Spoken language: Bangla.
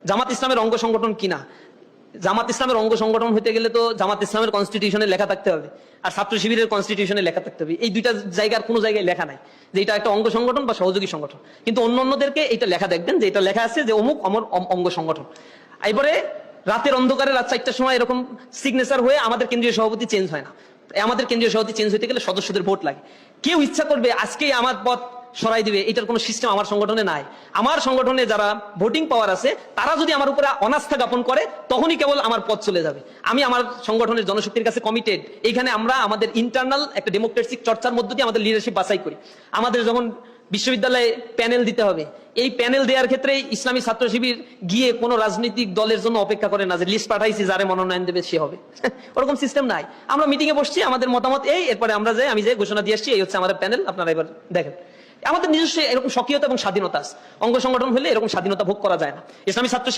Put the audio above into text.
জামাত ইসলামের অঙ্গ সংগঠন কিনা, জামাত ইসলামের অঙ্গ সংগঠন হতে গেলে তো জামাত ইসলামের কনস্টিটিউশনে লেখা থাকতে হবে আর ছাত্র শিবিরের কনস্টিটিউশনে লেখা থাকতে হবে। এই দুইটা জায়গার কোনো জায়গায় লেখা নাই যে এটা একটা অঙ্গ সংগঠন বা সহযোগী সংগঠন, কিন্তু অন্যদেরকে এটা লেখা দেখবেন যে এটা লেখা আছে যে অমুক অমর অঙ্গ সংগঠন। এবারে রাতের অন্ধকারে রাত 4টার সময় এরকম সিগনেচার হয়ে আমাদের কেন্দ্রীয় সভাপতি চেঞ্জ হয় না। আমাদের কেন্দ্রীয় সভাপতি চেঞ্জ হতে গেলে সদস্যদের ভোট লাগে। কেউ ইচ্ছা করবে আজকেই আমার পদ সরাই দিবে, এটার কোনো সিস্টেম আমার সংগঠনে নাই। আমার সংগঠনে যারা ভোটিং পাওয়ার আছে তারা যদি আমার উপরে অনাস্থা জ্ঞাপন করে তখনই কেবল আমার পদ চলে যাবে। আমি আমার সংগঠনের জনশক্তির কাছে কমিটেড। এইখানে আমরা আমাদের ইন্টারনাল একটা ডেমোক্রেটিক চর্চার মধ্য দিয়ে আমাদের লিডারশিপ বাছাই করি। আমাদের যখন বিশ্ববিদ্যালয়ে প্যানেল দিতে হবে, এই প্যানেল দেওয়ার ক্ষেত্রে ইসলামী ছাত্র শিবির গিয়ে কোনো রাজনৈতিক দলের জন্য অপেক্ষা করে না যে লিস্ট পাঠাইছি যারে মনোনয়ন দেবে সে হবে। ওরকম সিস্টেম নাই। আমরা মিটিং এ বসছি, আমাদের মতামত এই, এরপরে আমরা যাই, আমি যে ঘোষণা দিয়ে আসছি এই হচ্ছে আমাদের প্যানেল, আপনারা এবার দেখেন। আমাদের নিজস্ব এরকম স্বকীয়তা এবং স্বাধীনতা আছে। অঙ্গ সংগঠন হলে এরকম স্বাধীনতা ভোগ করা যায় না। ইসলামী ছাত্র